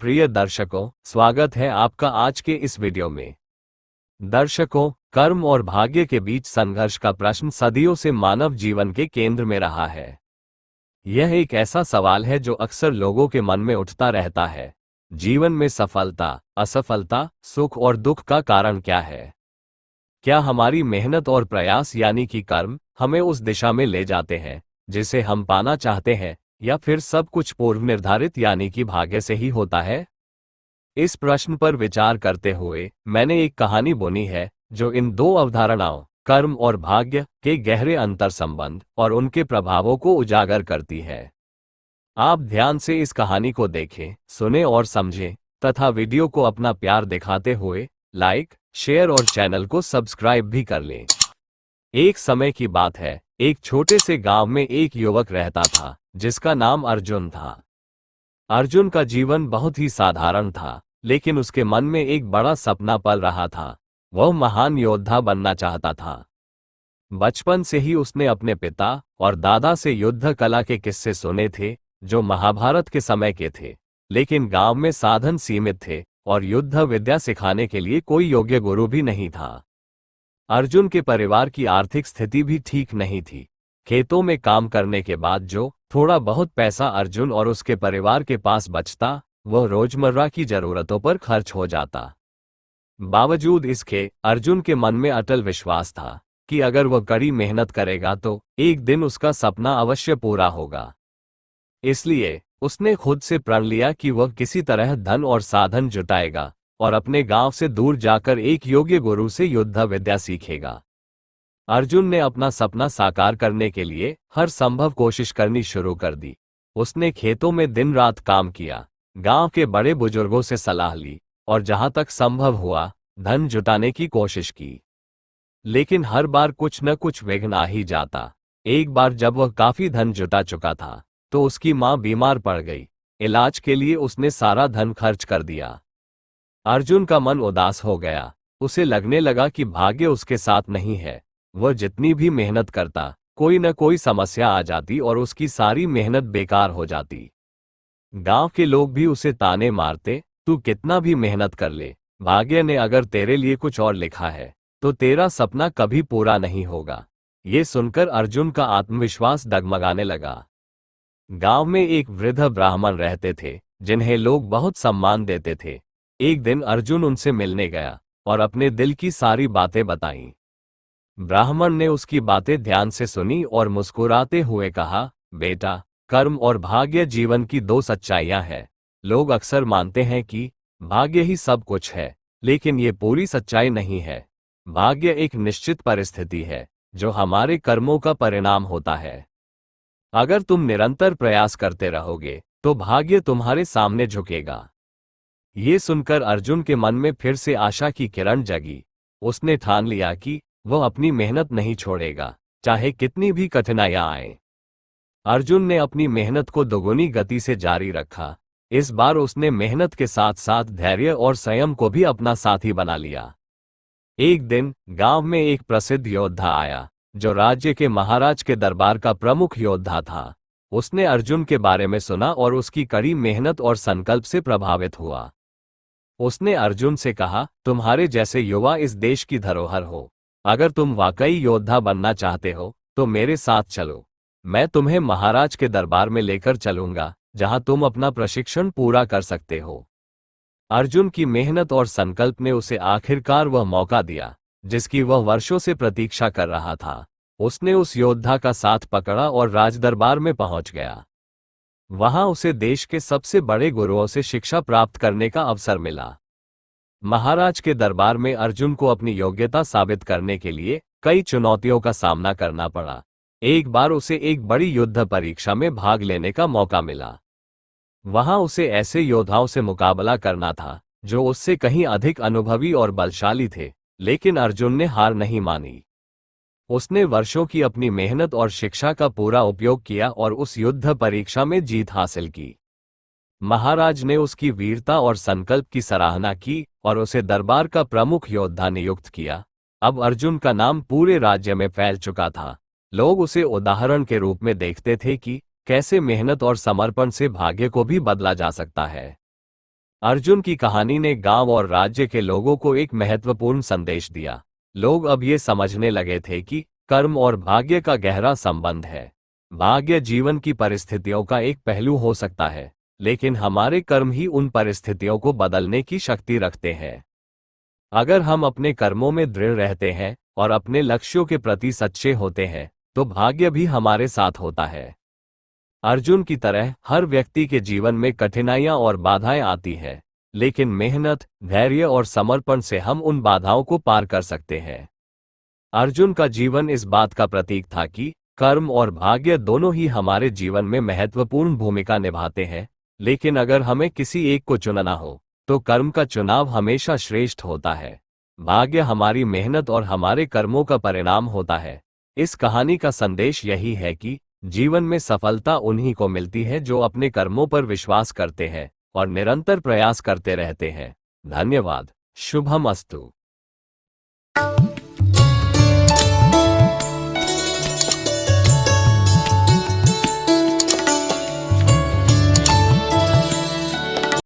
प्रिय दर्शकों, स्वागत है आपका आज के इस वीडियो में। दर्शकों, कर्म और भाग्य के बीच संघर्ष का प्रश्न सदियों से मानव जीवन के केंद्र में रहा है। यह एक ऐसा सवाल है जो अक्सर लोगों के मन में उठता रहता है। जीवन में सफलता, असफलता, सुख और दुख का कारण क्या है? क्या हमारी मेहनत और प्रयास यानी कि कर्म हमें उस दिशा में ले जाते हैं जिसे हम पाना चाहते हैं, या फिर सब कुछ पूर्व निर्धारित यानी कि भाग्य से ही होता है? इस प्रश्न पर विचार करते हुए मैंने एक कहानी बुनी है जो इन दो अवधारणाओं, कर्म और भाग्य, के गहरे अंतर संबंध और उनके प्रभावों को उजागर करती है। आप ध्यान से इस कहानी को देखें, सुने और समझें, तथा वीडियो को अपना प्यार दिखाते हुए लाइक, शेयर और चैनल को सब्सक्राइब भी कर लें। एक समय की बात है, एक छोटे से गांव में एक युवक रहता था जिसका नाम अर्जुन था। अर्जुन का जीवन बहुत ही साधारण था, लेकिन उसके मन में एक बड़ा सपना पल रहा था। वह महान योद्धा बनना चाहता था। बचपन से ही उसने अपने पिता और दादा से युद्ध कला के किस्से सुने थे जो महाभारत के समय के थे, लेकिन गांव में साधन सीमित थे और युद्ध विद्या सिखाने के लिए कोई योग्य गुरु भी नहीं था। अर्जुन के परिवार की आर्थिक स्थिति भी ठीक नहीं थी। खेतों में काम करने के बाद जो थोड़ा बहुत पैसा अर्जुन और उसके परिवार के पास बचता, वह रोजमर्रा की जरूरतों पर खर्च हो जाता। बावजूद इसके अर्जुन के मन में अटल विश्वास था कि अगर वह कड़ी मेहनत करेगा तो एक दिन उसका सपना अवश्य पूरा होगा। इसलिए उसने खुद से प्रण लिया कि वह किसी तरह धन और साधन जुटाएगा और अपने गांव से दूर जाकर एक योग्य गुरु से युद्ध विद्या सीखेगा। अर्जुन ने अपना सपना साकार करने के लिए हर संभव कोशिश करनी शुरू कर दी। उसने खेतों में दिन रात काम किया, गांव के बड़े बुजुर्गों से सलाह ली और जहां तक संभव हुआ धन जुटाने की कोशिश की। लेकिन हर बार कुछ न कुछ विघ्न आ ही जाता। एक बार जब वह काफी धन जुटा चुका था तो उसकी मां बीमार पड़ गई। इलाज के लिए उसने सारा धन खर्च कर दिया। अर्जुन का मन उदास हो गया। उसे लगने लगा कि भाग्य उसके साथ नहीं है। वह जितनी भी मेहनत करता, कोई न कोई समस्या आ जाती और उसकी सारी मेहनत बेकार हो जाती। गांव के लोग भी उसे ताने मारते, तू कितना भी मेहनत कर ले, भाग्य ने अगर तेरे लिए कुछ और लिखा है तो तेरा सपना कभी पूरा नहीं होगा। ये सुनकर अर्जुन का आत्मविश्वास डगमगाने लगा। गांव में एक वृद्ध ब्राह्मण रहते थे जिन्हें लोग बहुत सम्मान देते थे। एक दिन अर्जुन उनसे मिलने गया और अपने दिल की सारी बातें बताईं। ब्राह्मण ने उसकी बातें ध्यान से सुनी और मुस्कुराते हुए कहा, बेटा, कर्म और भाग्य जीवन की दो सच्चाइयां हैं। लोग अक्सर मानते हैं कि भाग्य ही सब कुछ है, लेकिन ये पूरी सच्चाई नहीं है। भाग्य एक निश्चित परिस्थिति है जो हमारे कर्मों का परिणाम होता है। अगर तुम निरंतर प्रयास करते रहोगे तो भाग्य तुम्हारे सामने झुकेगा। ये सुनकर अर्जुन के मन में फिर से आशा की किरण जगी। उसने ठान लिया कि वह अपनी मेहनत नहीं छोड़ेगा, चाहे कितनी भी कठिनाइयां आए। अर्जुन ने अपनी मेहनत को दोगुनी गति से जारी रखा। इस बार उसने मेहनत के साथ साथ धैर्य और संयम को भी अपना साथी बना लिया। एक दिन गांव में एक प्रसिद्ध योद्धा आया जो राज्य के महाराज के दरबार का प्रमुख योद्धा था। उसने अर्जुन के बारे में सुना और उसकी कड़ी मेहनत और संकल्प से प्रभावित हुआ। उसने अर्जुन से कहा, तुम्हारे जैसे युवा इस देश की धरोहर हो। अगर तुम वाकई योद्धा बनना चाहते हो तो मेरे साथ चलो। मैं तुम्हें महाराज के दरबार में लेकर चलूंगा जहां तुम अपना प्रशिक्षण पूरा कर सकते हो। अर्जुन की मेहनत और संकल्प ने उसे आखिरकार वह मौका दिया जिसकी वह वर्षों से प्रतीक्षा कर रहा था। उसने उस योद्धा का साथ पकड़ा और राजदरबार में पहुंच गया। वहां उसे देश के सबसे बड़े गुरुओं से शिक्षा प्राप्त करने का अवसर मिला। महाराज के दरबार में अर्जुन को अपनी योग्यता साबित करने के लिए कई चुनौतियों का सामना करना पड़ा। एक बार उसे एक बड़ी युद्ध परीक्षा में भाग लेने का मौका मिला। वहां उसे ऐसे योद्धाओं से मुकाबला करना था जो उससे कहीं अधिक अनुभवी और बलशाली थे, लेकिन अर्जुन ने हार नहीं मानी। उसने वर्षों की अपनी मेहनत और शिक्षा का पूरा उपयोग किया और उस युद्ध परीक्षा में जीत हासिल की। महाराज ने उसकी वीरता और संकल्प की सराहना की और उसे दरबार का प्रमुख योद्धा नियुक्त किया। अब अर्जुन का नाम पूरे राज्य में फैल चुका था। लोग उसे उदाहरण के रूप में देखते थे कि कैसे मेहनत और समर्पण से भाग्य को भी बदला जा सकता है। अर्जुन की कहानी ने गांव और राज्य के लोगों को एक महत्वपूर्ण संदेश दिया। लोग अब ये समझने लगे थे कि कर्म और भाग्य का गहरा संबंध है। भाग्य जीवन की परिस्थितियों का एक पहलू हो सकता है, लेकिन हमारे कर्म ही उन परिस्थितियों को बदलने की शक्ति रखते हैं। अगर हम अपने कर्मों में दृढ़ रहते हैं और अपने लक्ष्यों के प्रति सच्चे होते हैं, तो भाग्य भी हमारे साथ होता है। अर्जुन की तरह हर व्यक्ति के जीवन में कठिनाइयां और बाधाएं आती हैं, लेकिन मेहनत, धैर्य और समर्पण से हम उन बाधाओं को पार कर सकते हैं। अर्जुन का जीवन इस बात का प्रतीक था कि कर्म और भाग्य दोनों ही हमारे जीवन में महत्वपूर्ण भूमिका निभाते हैं, लेकिन अगर हमें किसी एक को चुनना हो, तो कर्म का चुनाव हमेशा श्रेष्ठ होता है। भाग्य हमारी मेहनत और हमारे कर्मों का परिणाम होता है। इस कहानी का संदेश यही है कि जीवन में सफलता उन्हीं को मिलती है जो अपने कर्मों पर विश्वास करते हैं और निरंतर प्रयास करते रहते हैं। धन्यवाद। शुभम अस्तु।